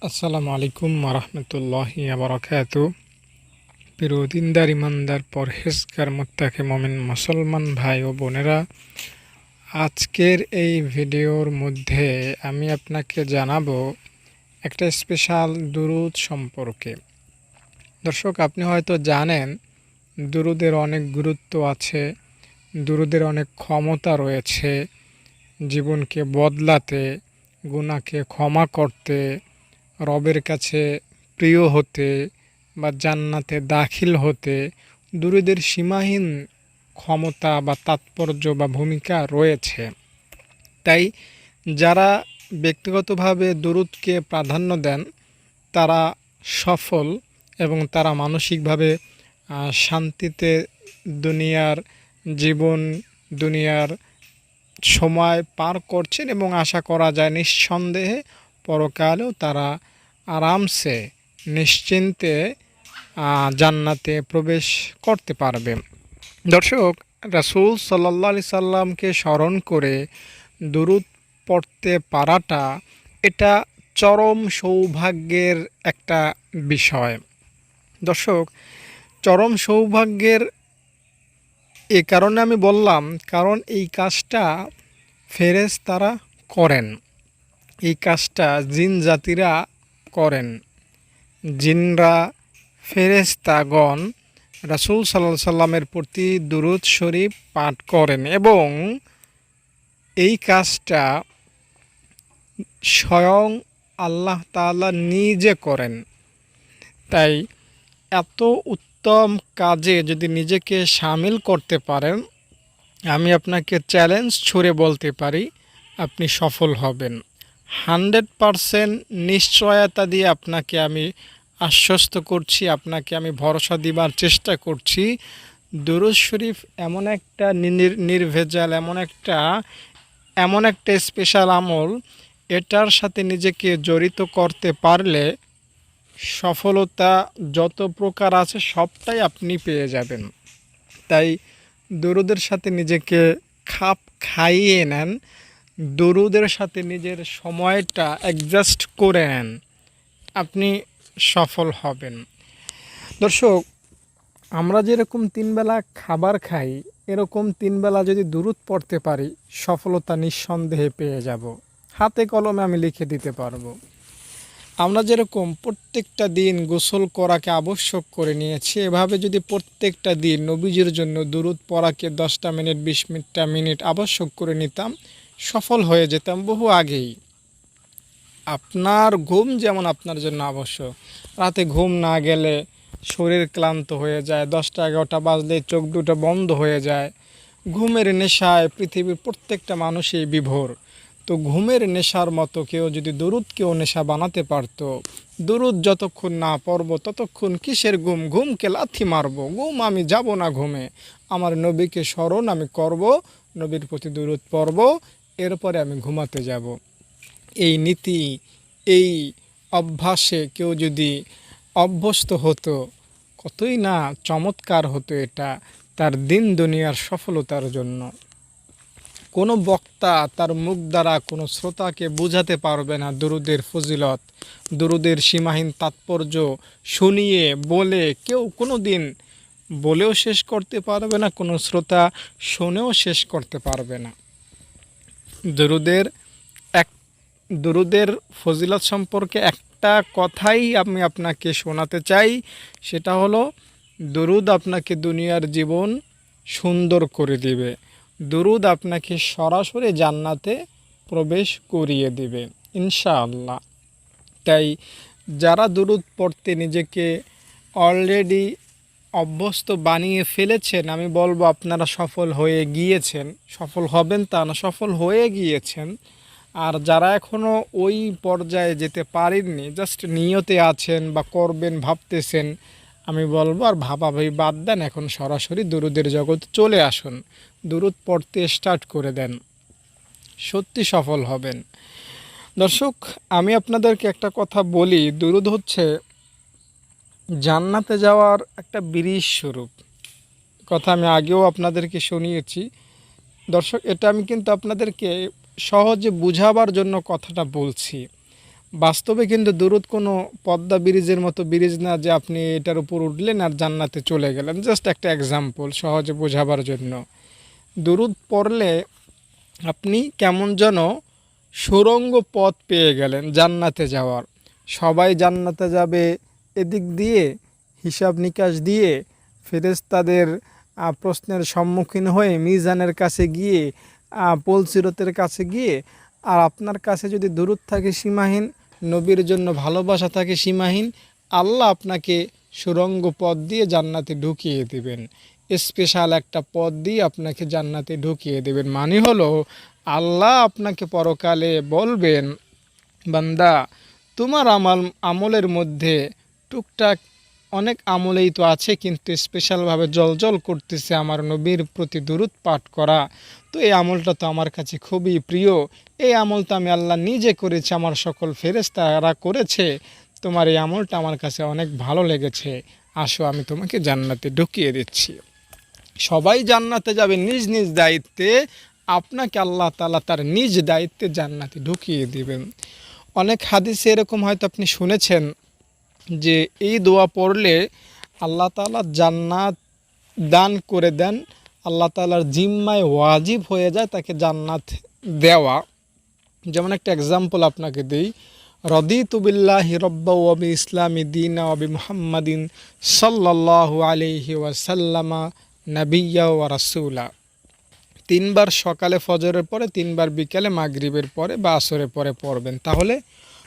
আসসালামু আলাইকুম ওরহমতুল্লাহি বারাকাতু। প্রিয় দিনদার ইমানদার পরহেজগার মুত্তাকি মুমিন মুসলমান ভাই ও বোনেরা, আজকের এই ভিডিওর মধ্যে আমি আপনাকে জানাবো একটা স্পেশাল দুরূদ সম্পর্কে। দর্শক, আপনি হয়তো জানেন দুরূদের অনেক গুরুত্ব আছে, দুরূদের অনেক ক্ষমতা রয়েছে জীবনকে বদলাতে, গুনাহকে ক্ষমা করতে, রবের কাছে প্রিয় হতে বা জান্নাতে দাখিল হতে দুরূদের সীমাহীন ক্ষমতা বা তাৎপর্য বা ভূমিকা রয়েছে। তাই যারা ব্যক্তিগতভাবে দুরূদকে প্রাধান্য দেন তারা সফল এবং তারা মানসিকভাবে শান্তিতে দুনিয়ার জীবন, দুনিয়ার সময় পার করছেন এবং আশা করা যায় নিঃসন্দেহে পরকালেও তারা আরামসে নিশ্চিন্তে জান্নাতে প্রবেশ করতে পারবে। দর্শক, রাসূল সাল্লাল্লাহু আলাইহি সাল্লামকে স্মরণ করে দুরূদ পড়তে পারাটা এটা চরম সৌভাগ্যের একটা বিষয়। দর্শক, চরম সৌভাগ্যের এ কারণে আমি বললাম, কারণ এই কাজটা ফেরেশতারা করেন, এই কাজটা জিন জাতিরা করেন। জিনরা, ফেরেশতাগণ রাসূল সাল্লাল্লাহু আলাইহি সাল্লামের প্রতি দুরূদ শরীফ পাঠ করেন এবং এই কাজটা স্বয়ং আল্লাহ তাআলা নিজে করেন। তাই এত উত্তম কাজে যদি নিজেকে শামিল করতে পারেন, আমি আপনাকে চ্যালেঞ্জ ছুড়ে বলতে পারি আপনি সফল হবেন। 100% নিশ্চয়তা দিয়ে আপনাকে আমি আশ্বস্ত করছি, আপনাকে আমি ভরসা দিবার চেষ্টা করছি। দুরূদ শরীফ এমন একটা নির্ভেজাল, এমন একটা স্পেশাল আমল, এটার সাথে নিজেকে জড়িত করতে পারলে সফলতা যত প্রকার আছে সবটাই আপনি পেয়ে যাবেন। তাই দুরূদের সাথে নিজেকে খাপ খাইয়ে নেন, দুরূদের সাথে নিজের সময়টা অ্যাডজাস্ট করে নেন, আপনি সফল হবেন। দর্শক, আমরা যেরকম 3 বেলা খাবার খাই, এরকম 3 বেলা যদি দুরূদ পড়তে পারি সফলতা নিঃসন্দেহে পেয়ে যাব, হাতে কলমে আমি লিখে দিতে পারবো। আমরা যেরকম প্রত্যেকটা দিন গোসল করাকে আবশ্যক করে নিয়েছি, এভাবে যদি প্রত্যেকটা দিন নবীজির জন্য দুরূদ পড়াকে 10টা মিনিট 20 মিনিট আবশ্যক করে নিতাম, সফল হয়ে যেতাম বহু আগেই। আপনার ঘুম যেমন আপনার জন্য আবশ্যক, রাতে ঘুম না গেলে শরীর ক্লান্ত হয়ে যায়, 10টা 11টা বাজলে চোখ দুটো বন্ধ হয়ে যায়। ঘুমের নেশায় পৃথিবীর প্রত্যেকটা মানুষই বিভোর। তো ঘুমের নেশার মতো কেউ যদি দুরূদকেও নেশা বানাতে পারত, দুরূদ যতক্ষণ না পড়ব ততক্ষণ কিসের ঘুম, ঘুমকে লাথি মারব, ঘুম আমি যাব না ঘুমে, আমার নবীকে স্মরণ আমি করব, নবীর প্রতি দুরূদ পড়ব, এরপরে আমি ঘুমাতে যাব। এই নীতি, এই অভ্যাসে কেউ যদি অভ্যস্ত হতো কতই না চমৎকার হতো এটা তার দিন দুনিয়ার সফলতার জন্য। কোনো বক্তা তার মুখ দ্বারা কোনো শ্রোতাকে বোঝাতে পারবে না দুরূদের ফজিলত, দুরূদের সীমাহীন তাৎপর্য শুনিয়ে বলে কেউ কোনো দিন বলেও শেষ করতে পারবে না, কোনো শ্রোতা শুনেও শেষ করতে পারবে না। দুরূদের এক দুরূদের ফজিলত সম্পর্কে একটা কথাই আমি আপনাকে শোনাতে চাই, সেটা হলো দুরূদ আপনাকে দুনিয়ার জীবন সুন্দর করে দিবে, দুরূদ আপনাকে সরাসরি জান্নাতে প্রবেশ করিয়ে দিবে ইনশাআল্লাহ। তাই যারা দুরূদ পড়তে নিজেকে অলরেডি অভ্যস্ত বানিয়ে ফেলেছেন, আমি বলবো আপনারা সফল হয়ে গিয়েছেন, সফল হবেন তা না, সফল হয়ে গিয়েছেন। আর যারা এখনও ওই পর্যায়ে যেতে পারেননি, জাস্ট নিয়তে আছেন বা করবেন ভাবতেছেন, আমি বলবো আর ভাবাভাবি বাদ দেন, এখন সরাসরি দুরূদের জগতে চলে আসুন, দুরূদ পড়তে স্টার্ট করে দেন, সত্যি সফল হবেন। দর্শক, আমি আপনাদেরকে একটা কথা বলি, দুরূদ হচ্ছে জান্নাতে যাওয়ার একটা ব্রিজ স্বরূপ। কথা আমি আগেও আপনাদেরকে শুনিয়েছি। দর্শক, এটা আমি কিন্তু আপনাদেরকে সহজে বুঝাবার জন্য কথাটা বলছি। বাস্তবে কিন্তু দুরূদ কোনো পদ্মা ব্রিজের মতো ব্রিজ না যে আপনি এটার উপর উঠলেন আর জান্নাতে চলে গেলেন। জাস্ট একটা এক্সাম্পল সহজে বোঝাবার জন্য। দুরূদ পড়লে আপনি কেমন যেন সুড়ঙ্গ পথ পেয়ে গেলেন জান্নাতে যাওয়ার। সবাই জান্নাতে যাবে এদিক দিয়ে, হিসাব নিকাশ দিয়ে, ফেরেশতাদের প্রশ্নের সম্মুখীন হয়ে মিজানের কাছে গিয়ে, পুলসিরাতের কাছে গিয়ে। আর আপনার কাছে যদি দুরূদ থাকে সীমাহীন, নবীর জন্য ভালোবাসা থাকে সীমাহীন, আল্লাহ আপনাকে সুড়ঙ্গ পথ দিয়ে জান্নাতে ঢুকিয়ে দেবেন। স্পেশাল একটা পথ দিয়ে আপনাকে জান্নাতে ঢুকিয়ে দেবেন। মানে হলো আল্লাহ আপনাকে পরকালে বলবেন, বান্দা তোমার আমলের মধ্যে টুকটাক অনেক আমলেই তো আছে, কিন্তু স্পেশালভাবে জলজল করতেছে আমার নবীর প্রতি দুরূদ পাঠ করা। তো এই আমলটা তো আমার কাছে খুবই প্রিয়। এই আমলটা আমি আল্লাহ নিজে করেছি, আমার সকল ফেরেশতারা করেছে। তোমার এই আমলটা আমার কাছে অনেক ভালো লেগেছে, আসো আমি তোমাকে জান্নাতে ঢুকিয়ে দিচ্ছি। সবাই জান্নাতে যাবে নিজ নিজ দায়িত্বে, আপনাকে আল্লাহ তাআলা তার নিজ দায়িত্বে জান্নাতে ঢুকিয়ে দিবেন। অনেক হাদিসে এরকম হয়তো আপনি শুনেছেন যে এই দোয়া পড়লে আল্লাহ তাআলা জান্নাত দান করে দেন, আল্লাহ তাআলার জিম্মায় ওয়াজিব হয়ে যায় তাকে জান্নাত দেওয়া। যেমন একটা এক্সাম্পল আপনাকে দিই, রদিতু বিল্লাহি রব্বা ওয়া বি ইসলামি দীনা ওয়া বি মুহাম্মাদিন সাল্লাল্লাহু আলাইহি ওয়াসাল্লামা নাবিয়্যা ওয়া রাসূলা। 3 বার সকালে ফজরের পরে, 3 বার বিকালে মাগরিবের পরে বা আসরের পরে পড়বেন। তাহলে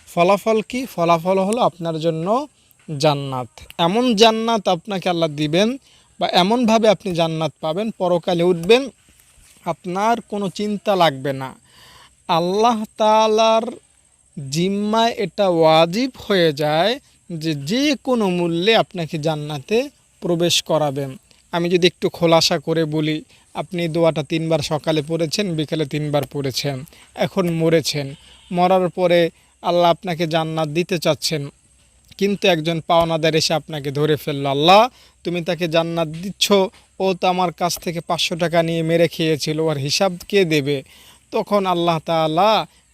ফলাফল কি? ফলাফল হলো আপনার জন্য জান্নাত। এমন জান্নাত আপনাকে আল্লাহ দিবেন বা এমনভাবে আপনি জান্নাত পাবেন, পরকালে উঠবেন, আপনার কোনো চিন্তা লাগবে না। আল্লাহ তাআলার জিম্মায় এটা ওয়াজিব হয়ে যায় যে যে কোনো মূল্যে আপনাকে জান্নাতে প্রবেশ করাবেন। আমি যদি একটু খোলাসা করে বলি, আপনি দোয়াটা 3 বার সকালে পড়েছেন, বিকেলে 3 বার পড়েছেন, এখন মরেছেন। মরার পরে আল্লাহ আপনাকে জান্নাত দিতে চাচ্ছেন, কিন্তু একজন পাওনাদার এসে আপনাকে ধরে ফেললো। আল্লাহ তুমি তাকে জান্নাত দিচ্ছ, ও তো আমার কাছ থেকে 500 টাকা নিয়ে মেরে খেয়েছিল, ওর হিসাব কে দেবে? তখন আল্লাহ তাআলা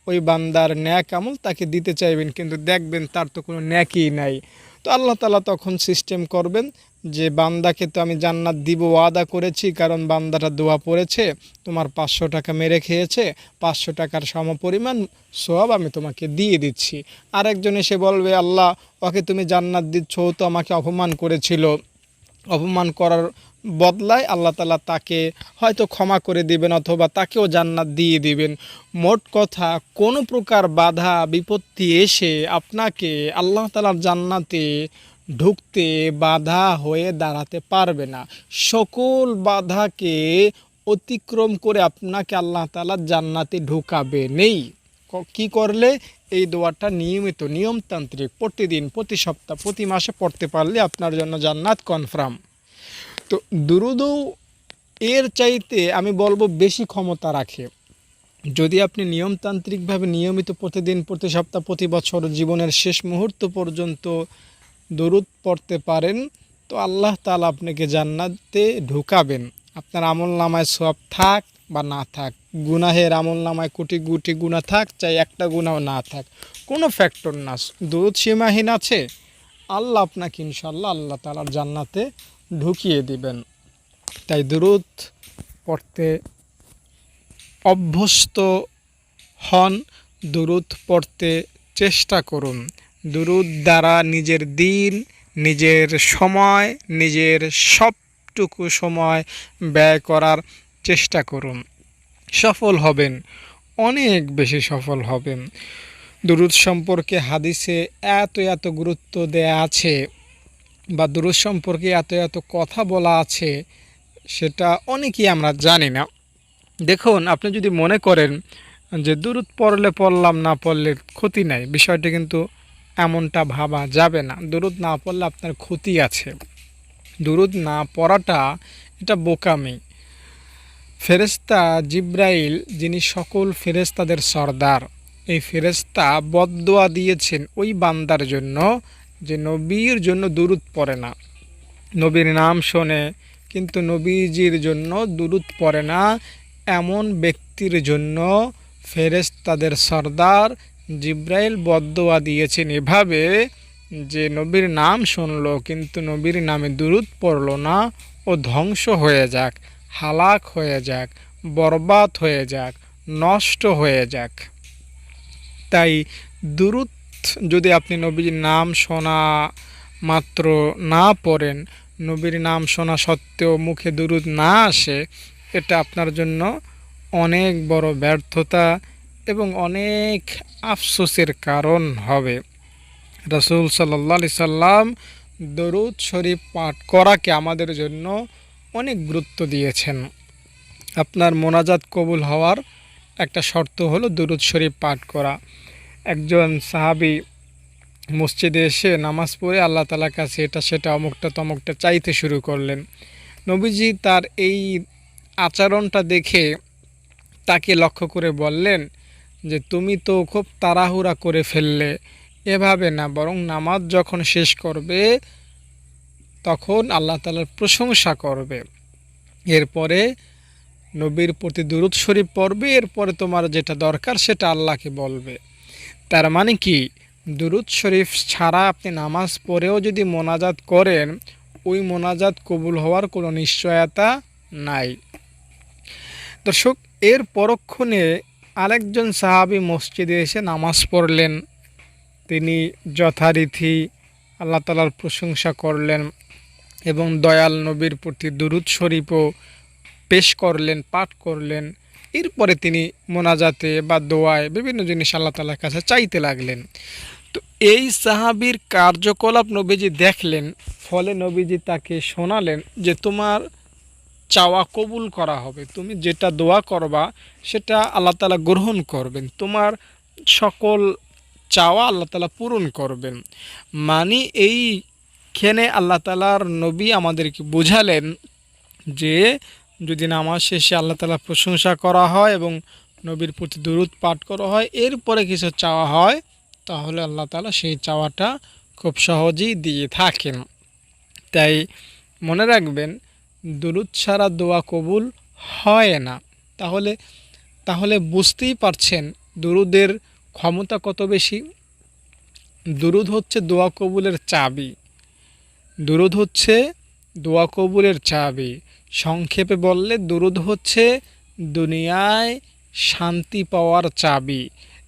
ওই বান্দার ন্যাক আমল তাকে দিতে চাইবেন, কিন্তু দেখবেন তার তো কোনো ন্যাকই নাই। তো আল্লাহ তাআলা তখন সিস্টেম করবেন যে বান্দাকে তো আমি জান্নাত দিব ওয়াদা করেছি, কারণ বান্দাটা দোয়া পড়েছে, তোমার 500 টাকা মেরে খেয়েছে, 500 টাকার সমপরিমাণ সওয়াব আমি তোমাকে দিয়ে দিচ্ছি। আরেকজন এসে বলবে, আল্লাহ ওকে তুমি জান্নাত দিচ্ছ, ও তো আমাকে অপমান করেছিল, অপমান করার বদলায় আল্লাহ তাআলা তাকে হয়তো ক্ষমা করে দিবেন অথবা তাকেও জান্নাত দিয়ে দিবেন। মোট কথা কোনো প্রকার বাধা বিপত্তি এসে আপনাকে আল্লাহ তাআলার জান্নাতে ঢুকতে বাধা হয়ে দাঁড়াতে পারবে না। সকল বাধাকে অতিক্রম করে আপনাকে আল্লাহ তাআলা জান্নাতে ঢুকাবে নেই। কি করলে? এই দোয়াটা নিয়মিত নিয়মতান্ত্রিক প্রতিদিন, প্রতি সপ্তাহ, প্রতি মাসে পড়তে পারলে আপনার জন্য জান্নাত কনফার্ম। তো দুরূদও এর চাইতে আমি বলবো বেশি ক্ষমতা রাখে। যদি আপনি নিয়মতান্ত্রিকভাবে নিয়মিত প্রতিদিন, প্রতি সপ্তাহ, প্রতি বছর জীবনের শেষ মুহূর্ত পর্যন্ত দুরূদ পড়তে পারেন, তো আল্লাহ তাআলা আপনাকে জান্নাতে ঢুকাবেন। আপনার আমলনামায় সওয়াব থাক বা না থাক, গুনাহের আমলনামায় কোটি কোটি গুনাহ থাক, চাই একটা গুনাহও না থাক, কোনো ফ্যাক্টর না। দুরূদ সীমাহীন আছে, আল্লাহ আপনাকে ইনশাআল্লাহ আল্লাহ তাআলার জান্নাতে ঢুকিয়ে দিবেন। তাই দুরূদ পড়তে অভ্যস্ত হন, দুরূদ পড়তে চেষ্টা করুন। দুরূদ দ্বারা নিজের দিন, নিজের সময়, নিজের সবটুকু সময় ব্যয় করার চেষ্টা করুন। সফল হবেন, অনেক বেশি সফল হবেন। দুরূদ সম্পর্কে হাদিসে এত এত গুরুত্ব দেয়া আছে বা দুরূদ সম্পর্কে এত এত কথা বলা আছে, সেটা অনেকেই আমরা জানি না। দেখুন, আপনি যদি মনে করেন যে দুরূদ পড়লে পড়লাম, না পড়লে ক্ষতি নাই, বিষয়টা কিন্তু এমনটা ভাবা যাবে না। দুরূদ না পড়লে আপনার ক্ষতি আছে। দুরূদ না পড়াটা এটা বোকামি। ফেরেশতা জিবরাইল, যিনি সকল ফেরেশতাদের সর্দার, এই ফেরেশতা বদদোয়া দিয়েছেন ওই বান্দার জন্য যে নবীর জন্য দুরূদ পড়ে না, নবীর নাম শোনে কিন্তু নবীজির জন্য দুরূদ পড়ে না, এমন ব্যক্তির জন্য ফেরেশতাদের সর্দার জিব্রাইল বদদোয়া দিয়েছেন এভাবে যে নবীর নাম শুনলো কিন্তু নবীর নামে দুরূদ পড়লো না, ও ধ্বংস হয়ে যাক, হালাক হয়ে যাক, বরবাদ হয়ে যাক, নষ্ট হয়ে যাক। তাই দুরূদ যদি আপনি নবীর নাম শোনা মাত্র না পড়েন, নবীর নাম শোনা সত্ত্বেও মুখে দুরূদ না আসে, এটা আপনার জন্য অনেক বড় ব্যর্থতা এবং অনেক আফসোসের কারণ হবে। রাসূল সাল্লাল্লাহু আলাইহি সাল্লাম দরুদ শরীফ পাঠ করাকে আমাদের জন্য অনেক গুরুত্ব দিয়েছেন। আপনার মোনাজাত কবুল হওয়ার একটা শর্ত হলো দরুদ শরীফ পাঠ করা। একজন সাহাবী মসজিদে এসে নামাজ পড়ে আল্লাহ তাআলার কাছে এটা সেটা অমুকটা তমুকটা চাইতে শুরু করলেন। নবীজি তার এই আচরণটা দেখে তাকে লক্ষ্য করে বললেন যে তুমি তো খুব তাড়াহুড়া করে ফেললে, এভাবে না, বরং নামাজ যখন শেষ করবে তখন আল্লাহ তাআলার প্রশংসা করবে, এরপরে নবীর প্রতি দুরূদ শরীফ পড়বে, এরপরে তোমার যেটা দরকার সেটা আল্লাহকে বলবে। তার মানে কি, দুরূদ শরীফ ছাড়া আপনি নামাজ পড়েও যদি মোনাজাত করেন, ওই মোনাজাত কবুল হওয়ার কোনো নিশ্চয়তা নাই। দর্শক, এর পরক্ষণে আরেকজন সাহাবী মসজিদে এসে নামাজ পড়লেন। তিনি যথারীতি আল্লাহ তাআলার প্রশংসা করলেন এবং দয়াল নবীর প্রতি দুরূদ শরীফও পেশ করলেন, পাঠ করলেন। এরপরে তিনি মোনাজাতে বা দোয়ায় বিভিন্ন জিনিস আল্লাহ তাআলার কাছে চাইতে লাগলেন। তো এই সাহাবীর কার্যকলাপ নবীজি দেখলেন, ফলে নবীজি তাকে শোনালেন যে তোমার চাওয়া কবুল করা হবে, তুমি যেটা দোয়া করবা সেটা আল্লাহ তাআলা গ্রহণ করবেন, তোমার সকল চাওয়া আল্লাহ তাআলা পূরণ করবেন। মানে এইখানে আল্লাহ তাআলার নবী আমাদেরকে বোঝালেন যে যদি নামাজ শেষে আল্লাহ তাআলার প্রশংসা করা হয় এবং নবীর প্রতি দুরূদ পাঠ করা হয়, এরপরে কিছু চাওয়া হয়, তাহলে আল্লাহ তাআলা সেই চাওয়াটা খুব সহজেই দিয়ে থাকেন। তাই মনে রাখবেন, দুরূদ ছাড়া দোয়া কবুল হয় না। তাহলে বুঝতেই পারছেন দুরূদের ক্ষমতা কত বেশি। দুরূদ হচ্ছে দোয়া কবুলের চাবি। দুরূদ হচ্ছে দোয়া কবুলের চাবি। সংক্ষেপে বললে দুরূদ হচ্ছে দুনিয়ায় শান্তি পাওয়ার চাবি।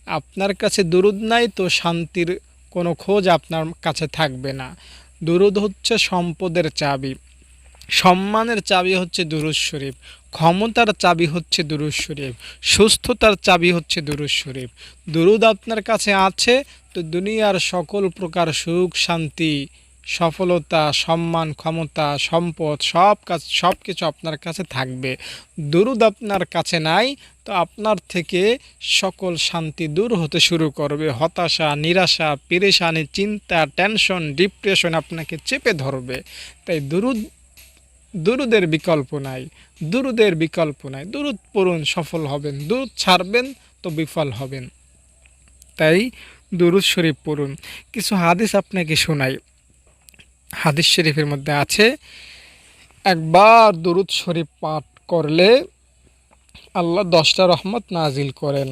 আপনার কাছে দুরূদ নাই তো শান্তির কোনো খোঁজ আপনার কাছে থাকবে না। দুরূদ হচ্ছে সম্পদের চাবি, সম্মানের চাবি হচ্ছে দুরূদ শরীফ, ক্ষমতার চাবি হচ্ছে দুরূদ শরীফ, সুস্থতার চাবি হচ্ছে দুরূদ শরীফ। দুরূদ আপনার কাছে আছে তো দুনিয়ার সকল প্রকার সুখ শান্তি, সফলতা, সম্মান, ক্ষমতা, সম্পদ সব কিছু আপনার কাছে থাকবে। দুরূদ আপনার কাছে নাই তো আপনার থেকে সকল শান্তি দূর হতে শুরু করবে। হতাশা, নিরাশা, পেরেশানি, চিন্তা, টেনশন, ডিপ্রেশন আপনাকে চেপে ধরবে। তাই দুরূদের বিকল্প নাই, দুরূদের বিকল্প নাই। দুরূদ পড়ুন, সফল হবেন। দুরূদ ছাড়বেন তো বিফল হবেন। তাই দুরূদ শরীফ পড়ুন। কিছু হাদিস আপনাকে শোনাই। হাদিস শরীফের মধ্যে আছে, একবার দুরূদ শরীফ পাঠ করলে আল্লাহ 10টা রহমত নাজিল করেন।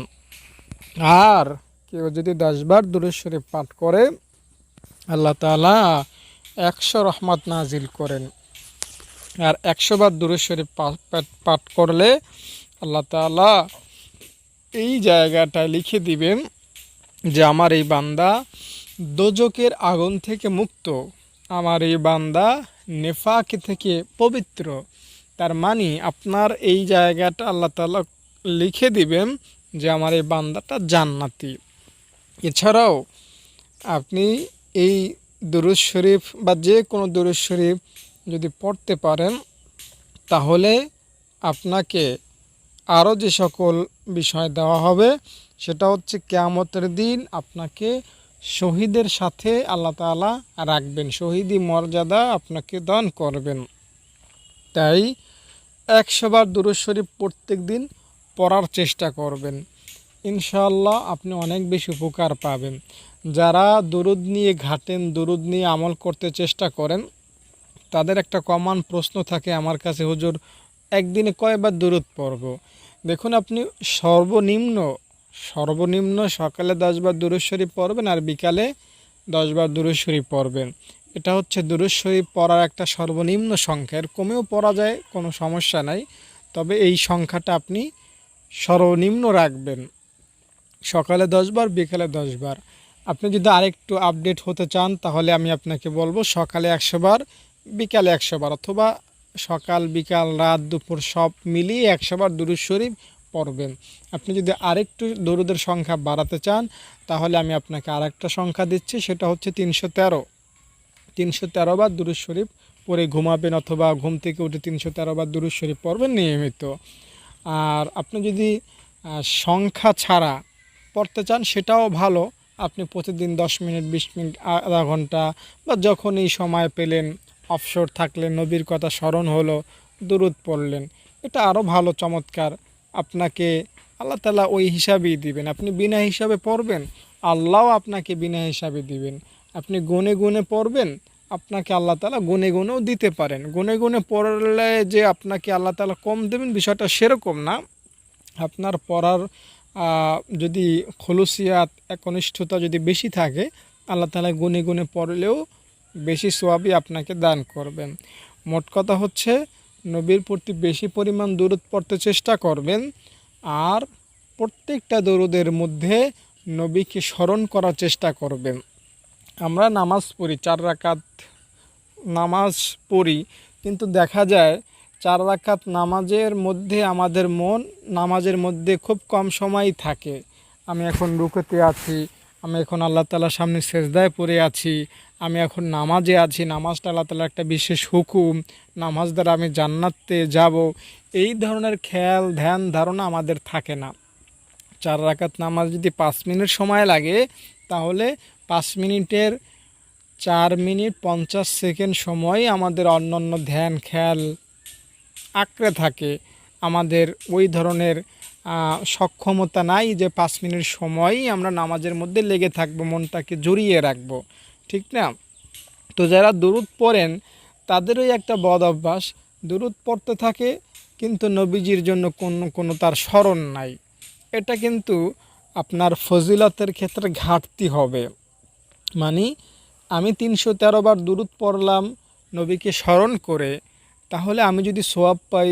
আর কেউ যদি 10 বার দুরূদ শরীফ পাঠ করে, আল্লাহ তাআলা 100 রহমত নাজিল করেন। আর 100 বার দুরূদ শরীফ পাঠ করলে আল্লাহ তাআলা এই জায়গাটা লিখে দিবেন যে আমার এই বান্দা দোজকের আগুন থেকে মুক্ত, আমার এই বান্দা নেফাক থেকে পবিত্র। তার মানে আপনার এই জায়গাটা আল্লাহ তাআলা লিখে দিবেন যে আমার এই বান্দাটা জান্নাতি। এছাড়াও আপনি এই দুরূদ শরীফ বা যে কোনো দুরূদ শরীফ যদি পড়তে পারেন, তাহলে আপনাকে আরও যে সকল বিষয় দেওয়া হবে সেটা হচ্ছে কিয়ামতের দিন আপনাকে শহীদের সাথে আল্লাহ তাআলা রাখবেন, শহীদি মর্যাদা আপনাকে দান করবেন। তাই 100 বার দুরূদ শরীফ প্রত্যেক দিন পড়ার চেষ্টা করবেন। ইনশাআল্লাহ আপনি অনেক বেশি উপকার পাবেন। যারা দুরূদ নিয়ে ঘাটেন, দুরূদ নিয়ে আমল করতে চেষ্টা করেন, তাদের একটা কমন প্রশ্ন থাকে আমার কাছে, হুজুর একদিনে কয়বার দুরূদ পড়ব? দেখুন, আপনি সর্বনিম্ন সর্বনিম্ন সকালে 10 বার দুরূদ শরীফ পড়বেন আর বিকালে 10 বার দুরূদ শরীফ পড়বেন। এটা হচ্ছে দুরূদ শরীফ পড়ার একটা সর্বনিম্ন সংখ্যা। এর কমেও পড়া যায়, কোনো সমস্যা নাই, তবে এই সংখ্যাটা আপনি সর্বনিম্ন রাখবেন। সকালে 10 বার, বিকালে 10 বার। আপনি যদি আরেকটু আপডেট হতে চান তাহলে আমি আপনাকে বলবো সকালে 100 বার, বিকালে 100 বার, অথবা সকাল বিকাল রাত দুপুর সব মিলিয়ে 100 বার দুরূদ শরীফ পড়বেন। আপনি যদি আরেকটু দরুদের সংখ্যা বাড়াতে চান তাহলে আমি আপনাকে আরেকটা সংখ্যা দিচ্ছি, সেটা হচ্ছে 313 বার দুরূদ শরীফ পড়ে ঘুমাবেন, অথবা ঘুম থেকে উঠে 313 বার দুরূদ শরীফ পড়বেন নিয়মিত। আর আপনি যদি সংখ্যা ছাড়া পড়তে চান সেটাও ভালো। আপনি প্রতিদিন 10 মিনিট, 20 মিনিট, আধা ঘন্টা, বা যখনই সময় পেলেন, অবসর থাকলে, নবীর কথা স্মরণ হলো, দুরূদ পড়লেন, এটা আরও ভালো, চমৎকার। আপনাকে আল্লাহ তাআলা ওই হিসাবেই দিবেন। আপনি বিনা হিসাবে পড়বেন, আল্লাহও আপনাকে বিনা হিসাবে দিবেন। আপনি গুনে গুনে পড়বেন, আপনাকে আল্লাহ তাআলা গুনে গুনেও দিতে পারেন। গুনে গুনে পড়লে যে আপনাকে আল্লাহ তাআলা কম দেবেন বিষয়টা সেরকম না। আপনার পড়ার যদি খুলুসিয়াত, একনিষ্ঠতা যদি বেশি থাকে, আল্লাহ তাআলা গুনে গুনে পড়লেও বেশি সওয়াবই আপনাকে দান করবেন। মোট কথা হচ্ছে নবীর প্রতি বেশি পরিমাণ দরুদ পড়তে চেষ্টা করবেন, আর প্রত্যেকটা দরুদের মধ্যে নবীকে স্মরণ করার চেষ্টা করবেন। আমরা নামাজ পড়ি, 4 রাকাত নামাজ পড়ি, কিন্তু দেখা যায় 4 রাকাত নামাজের মধ্যে আমাদের মন নামাজের মধ্যে খুব কম সময়ই থাকে। আমি এখন রুকুতে আছি, আমি এখন আল্লাহ তাআলার সামনে সেজদায় পড়ে আছি, আমি এখন নামাজে আছি, নামাজটা আল্লাহ তাআলার একটা বিশেষ হুকুম, নামাজ দ্বারা আমি জান্নাতে যাব, এই ধরনের খেয়াল ধ্যান ধারণা আমাদের থাকে না। 4 রাকাত নামাজ যদি 5 মিনিট সময় লাগে, তাহলে 5 মিনিটের 4 মিনিট 50 সেকেন্ড সময় আমাদের অন্যান্য ধ্যান খেয়াল আঁকড়ে থাকে। আমাদের ওই ধরনের সক্ষমতা নাই যে 5 মিনিট সময়ই আমরা নামাজের মধ্যে লেগে থাকবো, মনটাকে জড়িয়ে রাখবো, ঠিক না? তো যারা দুরূদ পড়েন তাদেরই একটা বদ অভ্যাস, দুরূদ পড়তে থাকে কিন্তু নবীজির জন্য কোনো তার স্মরণ নাই। এটা কিন্তু আপনার ফজিলতের ক্ষেত্রে ঘাটতি হবে। মানে আমি 313 বার দুরূদ পড়লাম নবীকে স্মরণ করে, তাহলে আমি যদি সওয়াব পাই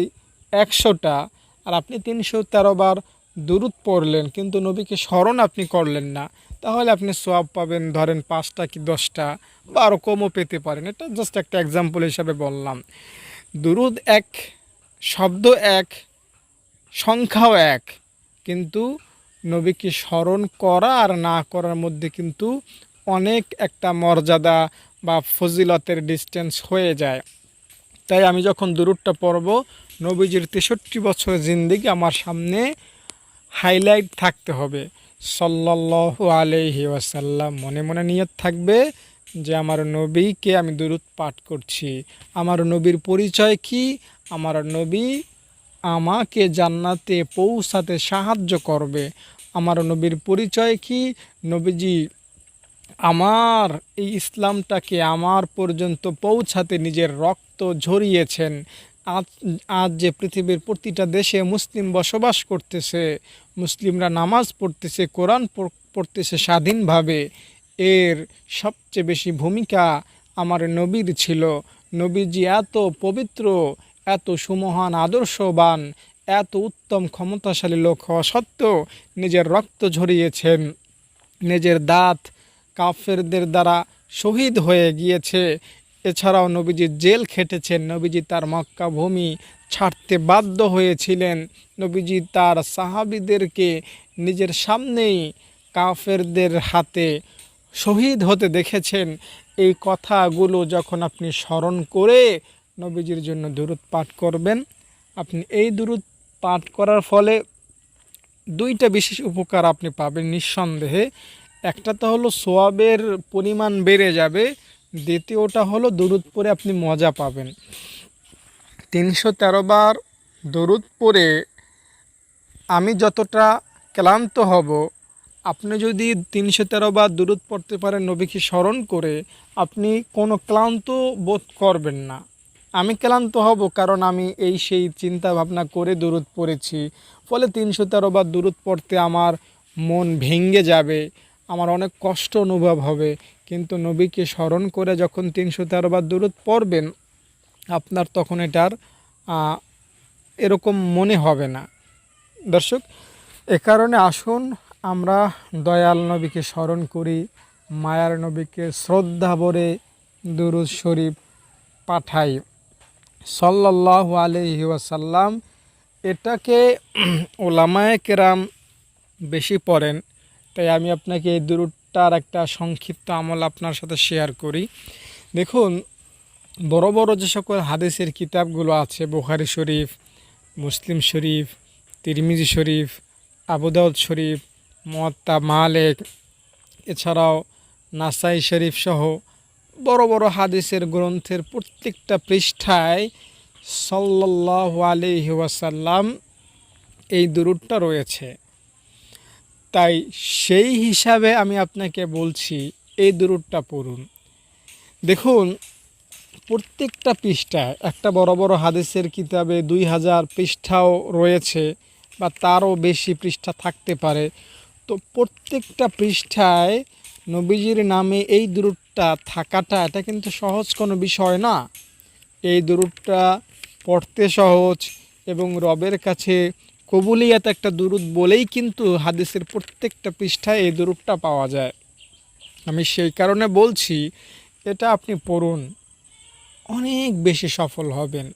100টা, আর আপনি 313 বার দুরূদ পড়লেন কিন্তু নবীকে স্মরণ আপনি করলেন না, তাহলে আপনি সওয়াব পাবেন ধরেন 5টা কি 10টা, বা আরও কমও পেতে পারেন। এটা জাস্ট একটা এক্সাম্পল হিসাবে বললাম। দুরূদ এক, শব্দ এক, সংখ্যাও এক, কিন্তু নবীকে স্মরণ করা আর না করার মধ্যে কিন্তু অনেক একটা মর্যাদা বা ফজিলতের ডিস্টেন্স হয়ে যায়। তাই আমি যখন দুরূদটা পড়ব, নবীজির 63 বছর জিন্দেগি আমার সামনে হাইলাইট থাকতে হবে, সাল্লাল্লাহু আলাইহি ওয়াসাল্লাম। মনে মনে নিয়ত থাকবে যে আমার নবীকে আমি দুরূদ পাঠ করছি, আমার নবীর পরিচয় কি, আমার নবী আমাকে জান্নাতে পৌঁছাতে সাহায্য করবে, আমার নবীর পরিচয় কি, নবীজি আমার এই ইসলামটাকে আমার পর্যন্ত পৌঁছাতে নিজের রক্ত ঝরিয়েছেন। আজ আজ যে পৃথিবীর প্রতিটা দেশে মুসলিম বসবাস করতেছে, মুসলিমরা নামাজ পড়তেছে, কোরআন পড়তেছে স্বাধীনভাবে, এর সবচেয়ে বেশি ভূমিকা আমার নবীর ছিল। নবীজি এত পবিত্র, এত সুমহান আদর্শবান, এত উত্তম ক্ষমতাশালী লোক হওয়া সত্ত্বেও নিজের রক্ত ঝরিয়েছেন, নিজের দাঁত কাফেরদের দ্বারা শহীদ হয়ে গিয়েছে। এছাড়াও নবীজি জেল খেটেছেন, নবীজি তার মক্কা ভূমি ছাড়তে বাধ্য হয়েছিলেন, নবীজি তার সাহাবীদেরকে নিজের সামনেই কাফেরদের হাতে শহীদ হতে দেখেছেন। এই কথাগুলো যখন আপনি স্মরণ করে নবীজির জন্য দুরূদ পাঠ করবেন, আপনি এই দুরূদ পাঠ করার ফলে 2টা বিশেষ উপকার আপনি পাবেন নিঃসন্দেহে। একটা তো হলো সওয়াবের পরিমাণ বেড়ে যাবে, দ্বিতীয়টা হলো দুরূদ পড়ে আপনি মজা পাবেন। 313 বার দরুদ পড়ে আমি যতটা ক্লান্ত হব, আপনি যদি 313 বার দরুদ পড়তে পারেন নবীকে স্মরণ করে, আপনি কোনো ক্লান্ত বোধ করবেন না। আমি ক্লান্ত হব কারণ আমি এই সেই চিন্তা ভাবনা করে দরুদ পড়েছি, ফলে 313 বার দরুদ পড়তে আমার মন ভেঙে যাবে, আমার অনেক কষ্ট অনুভব হবে, কিন্তু নবীকে স্মরণ করে যখন 313 বার দুরূদ পড়বেন আপনার তখন এটার এরকম মনে হবে না। দর্শক, এ কারণে আসুন আমরা দয়াল নবীকে স্মরণ করি, মায়ার নবীকে শ্রদ্ধা ভরে দুরূদ শরীফ পাঠাই সাল্লাল্লাহু আলাইহি ওয়াসাল্লাম। এটাকে ওলামায়ে কেরাম বেশি পড়েন, তাই আমি আপনাকে এই দুরূদটার একটা সংক্ষিপ্ত আমল আপনার সাথে শেয়ার করি। দেখুন, বড় বড় যে সকল হাদিসের কিতাবগুলো আছে, বুখারী শরীফ, মুসলিম শরীফ, তিরমিজি শরীফ, আবু দাউদ শরীফ, মুয়াত্তা মালিক, এছাড়াও নাসাই শরীফ সহ বড় বড় হাদিসের গ্রন্থের প্রত্যেকটা পৃষ্ঠায় সাল্লাল্লাহু আলাইহি ওয়াসাল্লাম এই দুরূদটা রয়েছে। তাই সেই হিসাবে আমি আপনাকে বলছি এই দুরূদটা পড়ুন। দেখুন, প্রত্যেকটা পৃষ্ঠায়, একটা বড় বড় হাদিসের কিতাবে 2000 পৃষ্ঠাও রয়েছে বা তারও বেশি পৃষ্ঠা থাকতে পারে, তো প্রত্যেকটা পৃষ্ঠায় নবীজির নামে এই দুরূদটা থাকাটা এটা কিন্তু সহজ কোনো বিষয় না। এই দুরূদটা পড়তে সহজ এবং রবের কাছে কবুলিয়াত একটা দুরূদ বলেই কিন্তু হাদিসের প্রত্যেকটা পৃষ্ঠায় এই দুরূদটা পাওয়া যায়। আমি সেই কারণে বলছি এটা আপনি পড়ুন, অনেক বেশি সফল হবেন,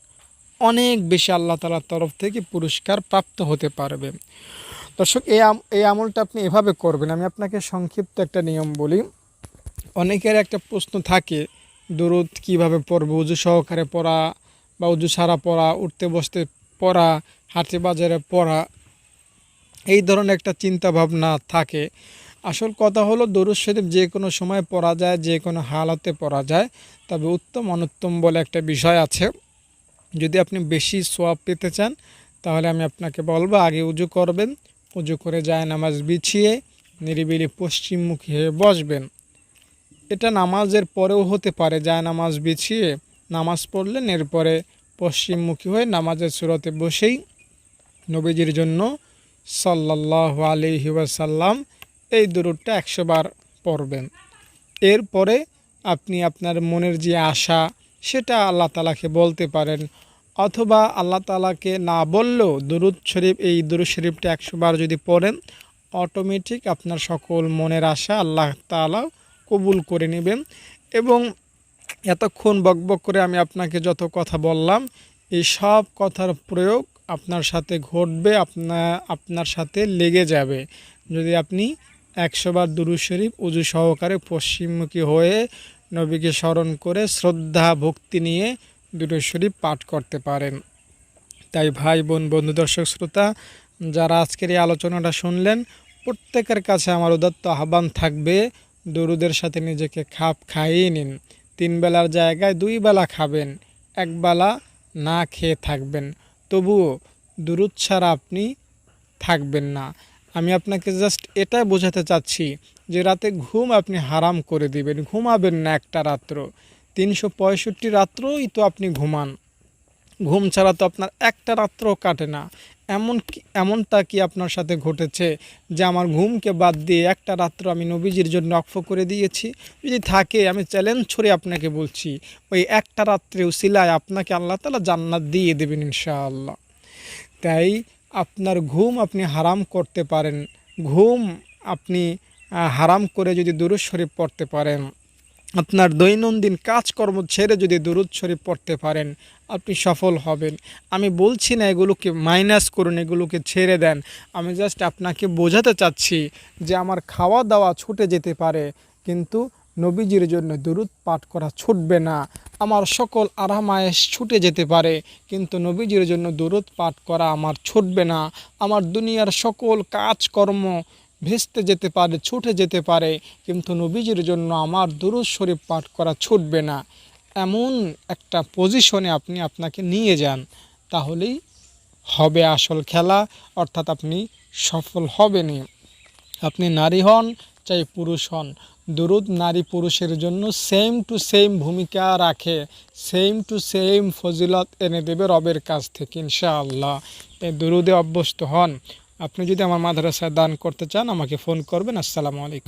অনেক বেশি আল্লাহ তাআলার তরফ থেকে পুরস্কার প্রাপ্ত হতে পারবেন। দর্শক, এই আমলটা আপনি এভাবে করবেন। আমি আপনাকে সংক্ষিপ্ত একটা নিয়ম বলি। অনেকের একটা প্রশ্ন থাকে, দুরূদ কীভাবে পড়ব, উজু সহকারে পড়া বা উজু ছাড়া পড়া, উঠতে বসতে পড়া, হাটে বাজারে পড়া, এই ধরনের একটা চিন্তা ভাবনা থাকে। আসল কথা হলো দরুদ শরীফ যে কোনো সময় পড়া যায়, যে কোনো হালতে পড়া যায়, তবে উত্তম অনুত্তম বলে একটা বিষয় আছে। যদি আপনি বেশি সওয়াব পেতে চান তাহলে আমি আপনাকে বলবো আগে উজু করবেন, উজু করে জায়নামাজ বিছিয়ে নিরিবিলি পশ্চিমমুখী হয়ে বসবেন। এটা নামাজের পরেও হতে পারে, জায়নামাজ বিছিয়ে নামাজ পড়লেন, এরপরে পশ্চিমমুখী হয়ে নামাজের সুরতে বসেই নবীজির জন্য সাল্লাল্লাহু আলাইহি ওয়াসাল্লাম এই দুরূদটা 100 বার পড়বেন। এরপরে আপনি আপনার মনের যে আশা সেটা আল্লাহ তাআলাকে বলতে পারেন, অথবা আল্লাহ তাআলাকে না বললেও দুরূদ শরীফ, এই দুরূদ শরীফটা 100 বার যদি পড়েন অটোমেটিক আপনার সকল মনের আশা আল্লাহ তাআলা কবুল করে নেবেন। এবং এতক্ষণ বকবক করে আমি আপনাকে যত কথা বললাম এই সব কথার প্রয়োগ আপনার সাথে ঘটবে, আপনার সাথে লেগে যাবে যদি আপনি 100 বার দুরূদ শরীফ উজু সহকারে পশ্চিমমুখী হয়ে নবীকে স্মরণ করে শ্রদ্ধা ভক্তি নিয়ে দুরূদ শরীফ পাঠ করতে পারেন। তাই ভাই বোন, বন্ধু, দর্শক শ্রোতা, যারা আজকের এই আলোচনাটা শুনলেন, প্রত্যেকের কাছে আমার উদাত্ত আহ্বান থাকবে, দরুদের সাথে নিজেকে খাপ খাইয়ে নিন। 3 বেলার জায়গায় 2 বেলা খাবেন, 1 বেলা না খেয়ে থাকবেন, তবুও দুরূদ ছাড়া আপনি থাকবেন না। আমি আপনাকে জাস্ট এটাই বোঝাতে চাচ্ছি যে রাতে ঘুম আপনি হারাম করে দিবেন, ঘুমাবেন না একটা রাত্র, 365 রাত্রই তো আপনি ঘুমান, ঘুম ছাড়া তো আপনার একটা রাত্রও কাটে না। এমনটা কি আপনার সাথে ঘটেছে যে আমার ঘুমকে বাদ দিয়ে একটা রাত্র আমি নবীজির জন্য ওয়াকফ করে দিয়েছি? যদি থাকে আমি চ্যালেঞ্জ ছড়ে আপনাকে বলছি, ওই একটা রাত্রে উসিলায় আপনাকে আল্লাহ তাআলা জান্নাত দিয়ে দেবেন ইনশাআল্লাহ। তাই আপনার ঘুম আপনি হারাম করতে পারেন, ঘুম আপনি হারাম করে যদি দুরূদ শরীফ পড়তে পারেন, আপনার দৈনন্দিন কাজকর্ম ছেড়ে যদি দুরূদ শরীফ পড়তে পারেন আপনি সফল হবেন। আমি বলছি না এগুলোকে মাইনাস করুন, এগুলোকে ছেড়ে দেন, আমি জাস্ট আপনাকে বোঝাতে চাচ্ছি যে আমার খাওয়া দাওয়া ছুটে যেতে পারে কিন্তু নবীজির জন্য দুরূদ পাঠ করা ছুটবে না। আমার সকল আরামায়েশ ছুটে যেতে পারে কিন্তু নবীজির জন্য দুরূদ পাঠ করা আমার ছুটবে না। আমার দুনিয়ার সকল কাজকর্ম ভেস্তে যেতে পারে, ছুটে যেতে পারে, কিন্তু নবীজির জন্য আমার দুরূদ শরীফ পাঠ করা ছুটবে না। এমন একটা পজিশনে আপনি আপনাকে নিয়ে যান, তাহলেই হবে আসল খেলা, অর্থাৎ আপনি সফল হবেনই। আপনি নারী হন চাই পুরুষ হন, দুরূদ নারী পুরুষের জন্য সেম টু সেম ভূমিকা রাখে, সেম টু সেম ফজিলত এনে দেবে রবের কাছ থেকে ইনশাআল্লাহ। তাই দুরূদে অভ্যস্ত হন। আপনি যদি আমার মাদ্রাসায় দান করতে চান আমাকে ফোন করবেন। আসসালামু আলাইকুম।